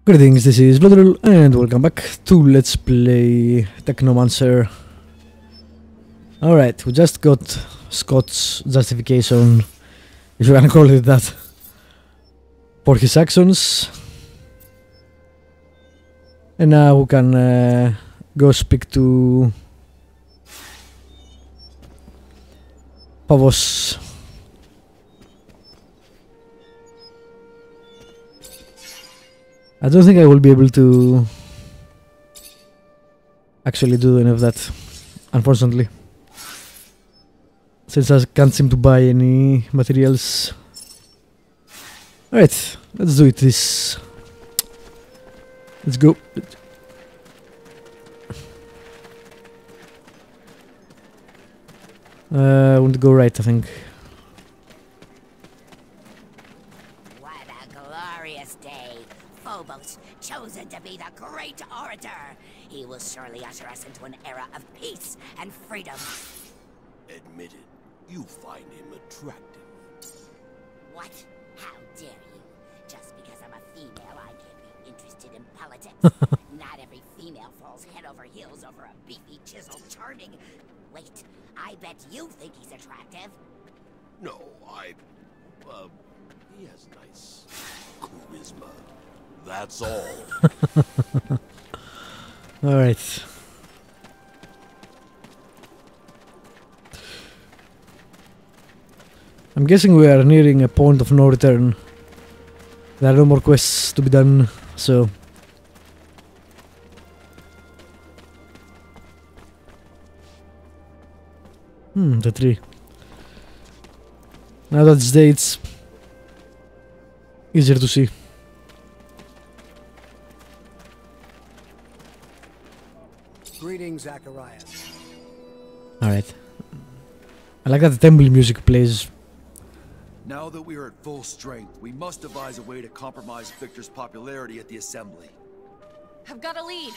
Greetings, this is Vlodril and welcome back to Let's Play Technomancer. Alright, we just got Scott's justification, if you wanna call it that, for his actions. And now we can go speak to Pavos. I don't think I will be able to actually do any of that, unfortunately, since I can't seem to buy any materials. Alright, let's do it this. Let's go. I want to go right, I think. Chosen to be the great orator. He will surely usher us into an era of peace and freedom. Admit it, you find him attractive. What? How dare you? Just because I'm a female, I can't be interested in politics. Not every female falls head over heels over a beefy, chiseled, charming... Wait, I bet you think he's attractive. No, he has nice charisma. That's all. Alright. I'm guessing we are nearing a point of no return. There are no more quests to be done, so... the tree. Now that it's day, it's easier to see. Greetings, Zacharias. Alright. I like that the temple music plays. Now that we are at full strength, we must devise a way to compromise Victor's popularity at the Assembly. I've got a lead.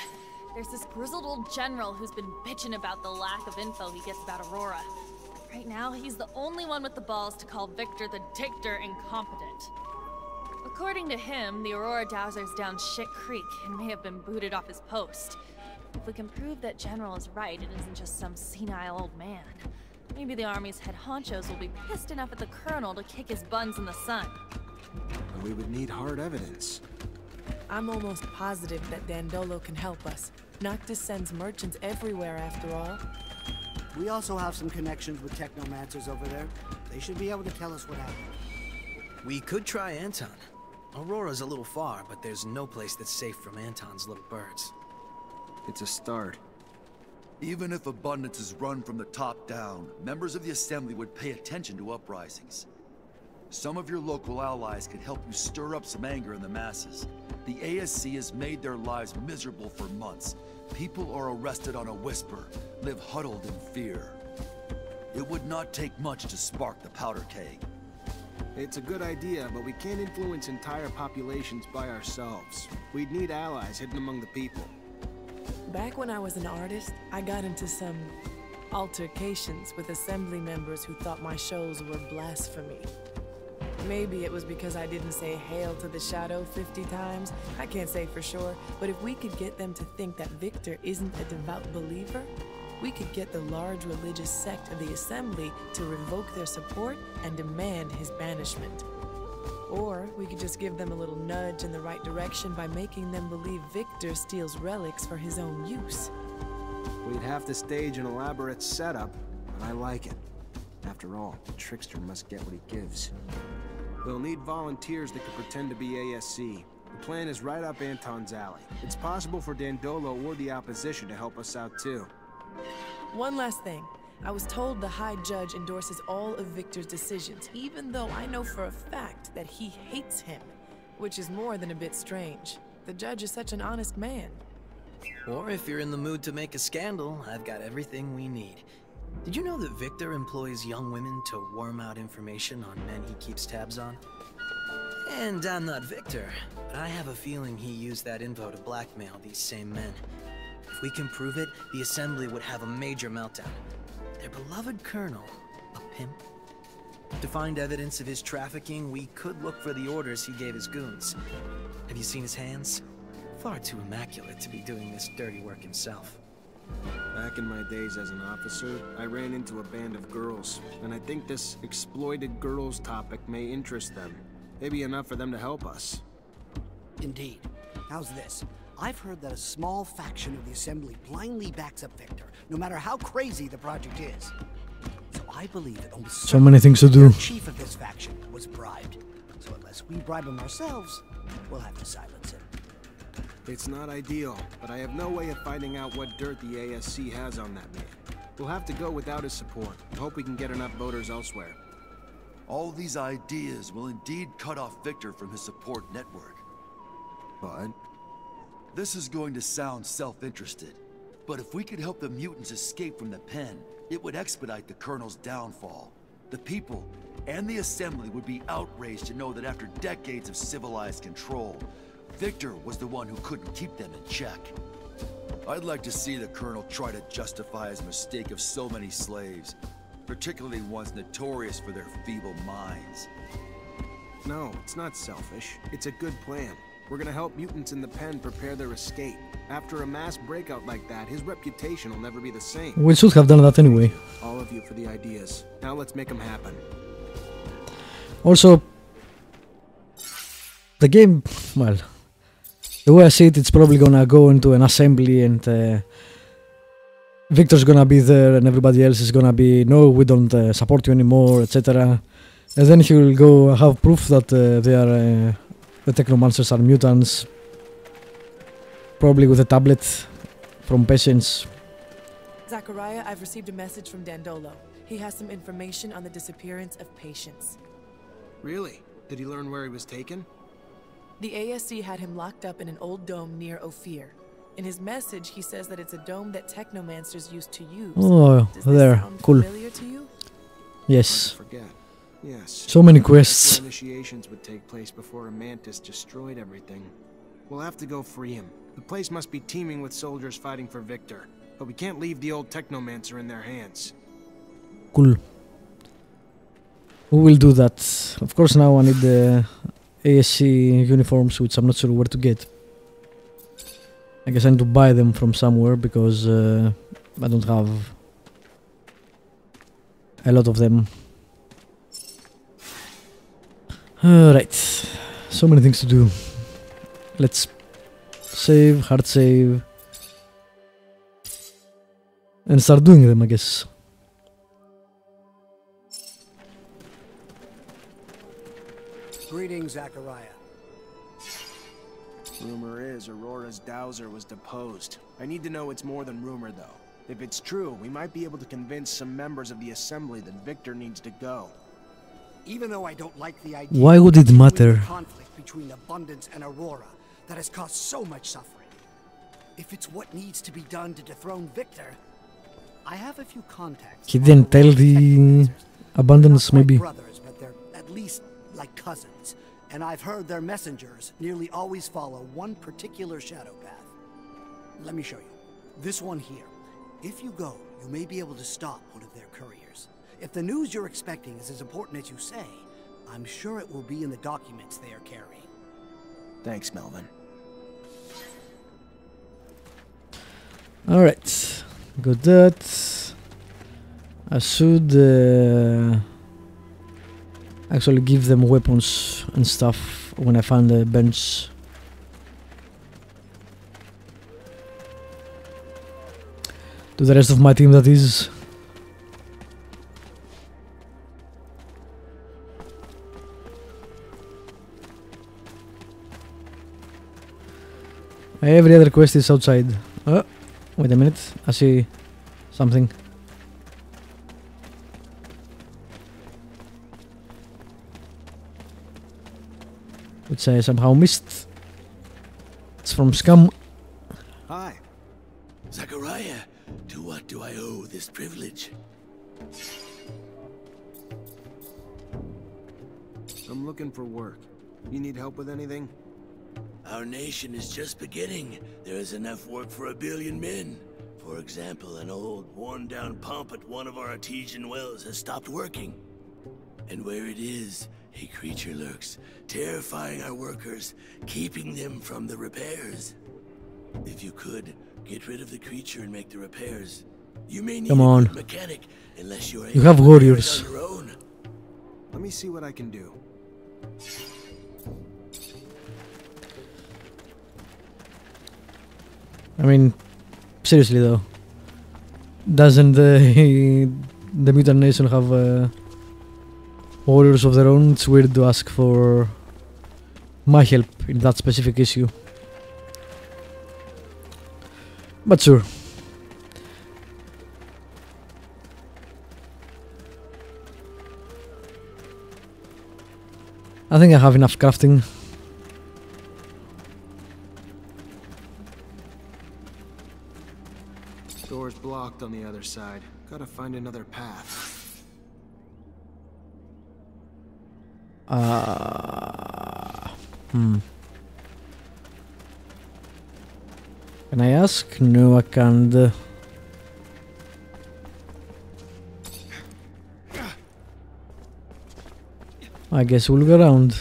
There's this grizzled old general who's been bitching about the lack of info he gets about Aurora. Right now, he's the only one with the balls to call Victor the Dictator incompetent. According to him, the Aurora dowsers down Shit Creek and may have been booted off his post. If we can prove that General is right and isn't just some senile old man, maybe the Army's head honchos will be pissed enough at the Colonel to kick his buns in the sun. We would need hard evidence. I'm almost positive that Dandolo can help us. Noctis sends merchants everywhere after all. We also have some connections with Technomancers over there. They should be able to tell us what happened. We could try Anton. Aurora's a little far, but there's no place that's safe from Anton's little birds. It's a start. Even if abundance is run from the top down, members of the Assembly would pay attention to uprisings. Some of your local allies could help you stir up some anger in the masses. The ASC has made their lives miserable for months. People are arrested on a whisper, live huddled in fear. It would not take much to spark the powder keg. It's a good idea, but we can't influence entire populations by ourselves. We'd need allies hidden among the people. Back when I was an artist, I got into some altercations with Assembly members who thought my shows were blasphemy. Maybe it was because I didn't say "Hail to the Shadow" 50 times. I can't say for sure, but if we could get them to think that Victor isn't a devout believer, we could get the large religious sect of the Assembly to revoke their support and demand his banishment. Or we could just give them a little nudge in the right direction by making them believe Victor steals relics for his own use. We'd have to stage an elaborate setup, but I like it. After all, the trickster must get what he gives. We'll need volunteers that can pretend to be ASC. The plan is right up Anton's alley. It's possible for Dandolo or the opposition to help us out too. One last thing. I was told the High Judge endorses all of Victor's decisions, even though I know for a fact that he hates him, which is more than a bit strange. The judge is such an honest man. Or if you're in the mood to make a scandal, I've got everything we need. Did you know that Victor employs young women to worm out information on men he keeps tabs on? And I'm not Victor, but I have a feeling he used that info to blackmail these same men. If we can prove it, the Assembly would have a major meltdown. Their beloved colonel, a pimp? To find evidence of his trafficking, we could look for the orders he gave his goons. Have you seen his hands? far too immaculate to be doing this dirty work himself. Back in my days as an officer, I ran into a band of girls, and I think this exploited girls topic may interest them. Maybe enough for them to help us. Indeed. How's this? I've heard that a small faction of the Assembly blindly backs up Victor, no matter how crazy the project is. So I believe it almost So many things to do. the chief of this faction was bribed. So unless we bribe him ourselves, we'll have to silence him. It's not ideal, but I have no way of finding out what dirt the ASC has on that man. We'll have to go without his support. I hope we can get enough voters elsewhere. All these ideas will indeed cut off Victor from his support network. But This is going to sound self-interested, but if we could help the mutants escape from the pen, it would expedite the Colonel's downfall. The people and the Assembly would be outraged to know that after decades of civilized control, Victor was the one who couldn't keep them in check. I'd like to see the Colonel try to justify his mistake of so many slaves, particularly ones notorious for their feeble minds. no, it's not selfish. It's a good plan. We're gonna help mutants in the pen prepare their escape. After a mass breakout like that, his reputation will never be the same. We should have done that anyway. All of you for the ideas. Now let's make them happen. Also, the game, well, the way I see it, it's probably gonna go into an assembly and Victor's gonna be there and everybody else is gonna be, no, we don't support you anymore, etc. And then he will go have proof that they are, the Technomancers are mutants, probably with a tablet from patients. Zachariah, I've received a message from Dandolo. He has some information on the disappearance of patients. Really? Did he learn where he was taken? The ASC had him locked up in an old dome near Ophir. In his message, he says that it's a dome that Technomancers used to use. Oh, Does there, this sound cool. familiar to you? Yes, Forget. Yes. so many quests. Initiations would take place before a mantis destroyed everything. We'll have to go free him. The place must be teeming with soldiers fighting for Victor. But we can't leave the old Technomancer in their hands. Cool. We will do that. Of course, now I need the ASC uniforms, which I'm not sure where to get. I guess I need to buy them from somewhere because I don't have a lot of them. Right, so many things to do. Let's save, hard save, and start doing them, I guess. Greetings, Zachariah. Rumor is Aurora's dowser was deposed. I need to know it's more than rumor, though. If it's true, we might be able to convince some members of the Assembly that Victor needs to go. Even though I don't like the idea Why would it of matter? the conflict between Abundance and Aurora that has caused so much suffering. If it's what needs to be done to dethrone Victor, I have a few contacts. He didn't tell the Abundance, They're not maybe. quite brothers, but they're at least like cousins. And I've heard their messengers nearly always follow one particular shadow path. Let me show you. This one here. If you go, you may be able to stop one of their couriers. If the news you're expecting is as important as you say, I'm sure it will be in the documents they are carrying. Thanks, Melvin. Alright, got that. I should actually give them weapons and stuff when I find the bench. To the rest of my team, that is. Every other quest is outside. Oh, wait a minute, I see something. Which I somehow missed. It's from Scum. Hi. Zachariah, to what do I owe this privilege? I'm looking for work. You need help with anything? Our nation is just beginning. There is enough work for 1 billion men. For example, an old, worn-down pump at one of our artesian wells has stopped working. And where it is, a creature lurks, terrifying our workers, keeping them from the repairs. If you could, get rid of the creature and make the repairs. You may need Come a on. good mechanic unless you're You able have to repair it warriors. on your own. Let me see what I can do. I mean, seriously though, doesn't the the Mutant Nation have warriors of their own? It's weird to ask for my help in that specific issue. But sure. I think I have enough crafting. Door's blocked on the other side. Gotta find another path. Can I ask? No, I can't. I guess we'll go around.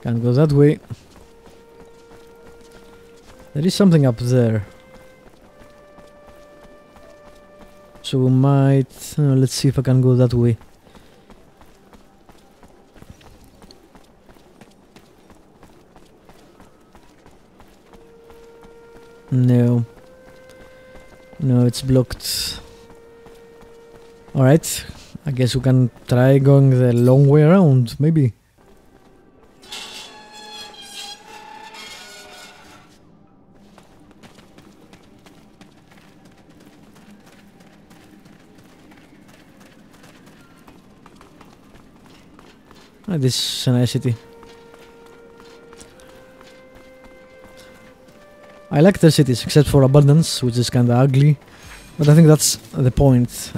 Can't go that way. There is something up there. So we might... let's see if I can go that way. No. No, it's blocked. Alright. I guess we can try going the long way around, maybe. This is a nice city. I like their cities, except for Abundance, which is kinda ugly. But I think that's the point.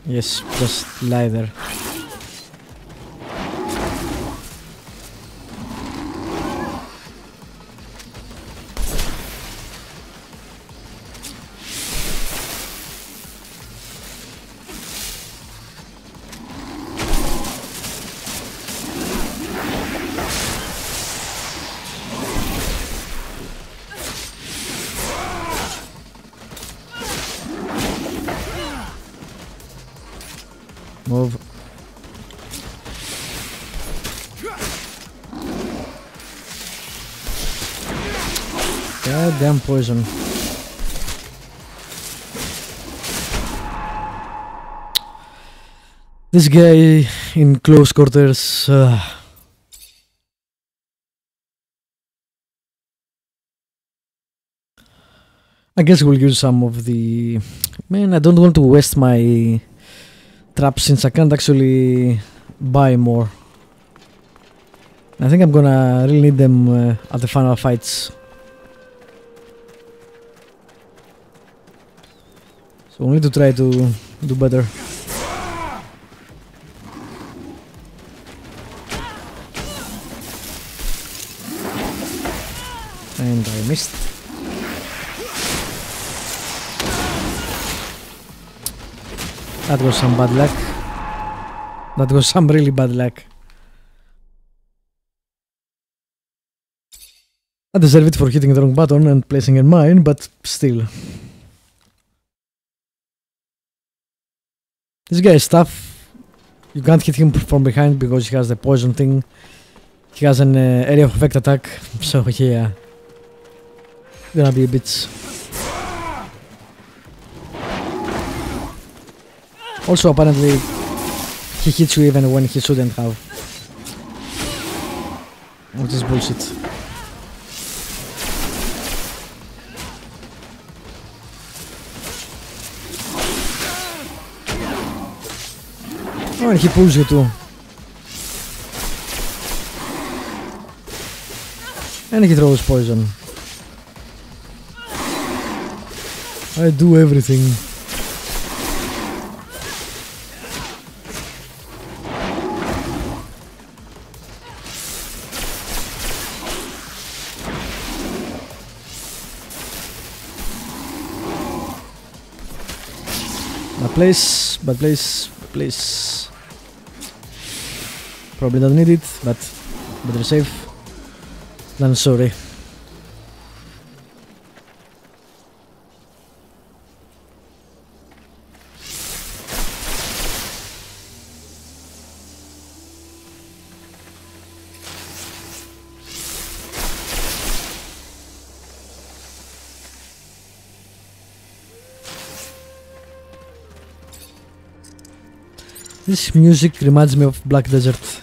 Yes, just lie there. Move. Goddamn poison. This guy in close quarters. I guess we'll use some of the... Man, I don't want to waste my traps since I can't actually buy more. I think I'm gonna really need them at the final fights. So we need to try to do better. And I missed. That was some bad luck. That was some really bad luck. I deserve it for hitting the wrong button and placing a mine, but still. This guy is tough. You can't hit him from behind because he has the poison thing. He has an area of effect attack, so yeah. Gonna be a bit... Also, apparently, he hits you even when he shouldn't have. Which is bullshit. Oh, and he pulls you too. And he throws poison. I do everything. Bad place. Probably don't need it, but better safe than sorry. This music reminds me of Black Desert.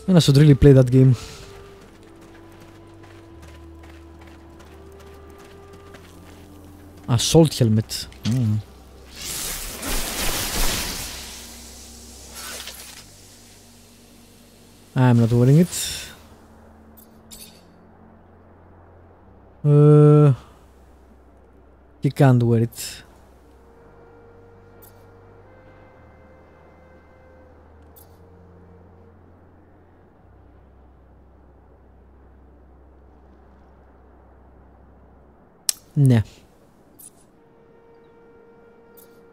And I should really play that game. Assault helmet. I'm not wearing it. He can't wear it. Nah.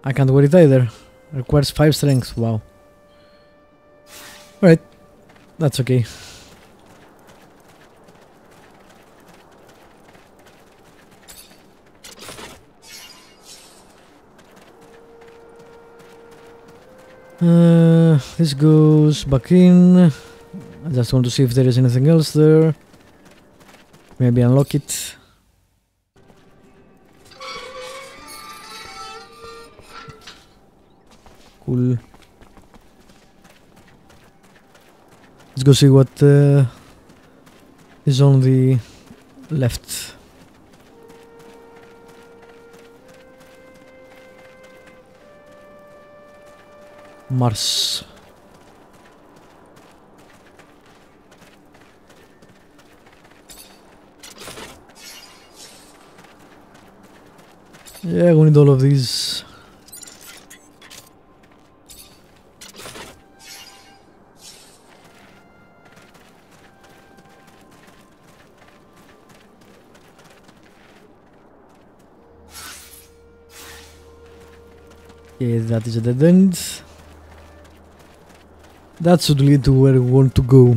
I can't wear it either. Requires 5 strength. Wow. Alright. That's okay. This goes back in. I just want to see if there is anything else there. Maybe unlock it. Cool. Let's go see what is on the left. Mars. Yeah, we need all of these. Okay, that is a dead end. That should lead to where we want to go.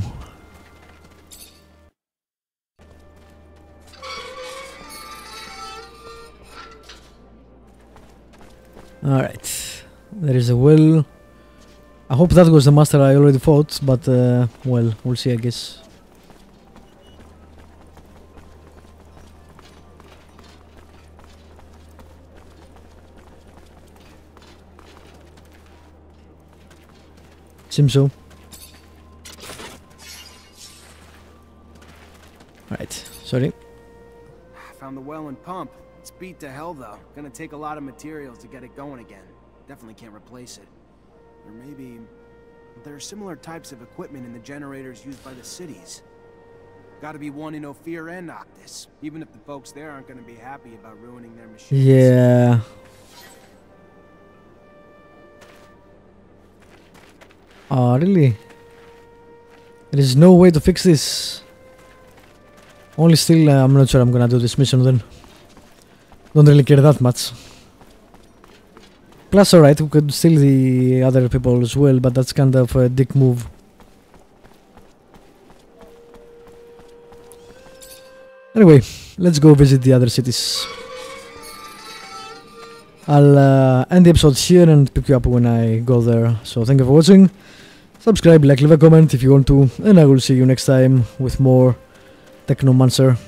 Alright, there is a well. I hope that was the master I already fought, but well, we'll see, I guess. Seems so. Right, sorry. Found the well and pump. It's beat to hell though. Gonna take a lot of materials to get it going again. Definitely can't replace it. Or maybe there are similar types of equipment in the generators used by the cities. Gotta be one in Ophir and Noctis, even if the folks there aren't gonna be happy about ruining their machines. Yeah. Oh, really? There is no way to fix this. Only still, I'm not sure I'm gonna do this mission then. Don't really care that much. Plus, alright, we could steal the other people as well, but that's kind of a dick move. Anyway, let's go visit the other cities. I'll end the episode here and pick you up when I go there. So thank you for watching. Subscribe, like, leave a comment if you want to, and I will see you next time with more Technomancer.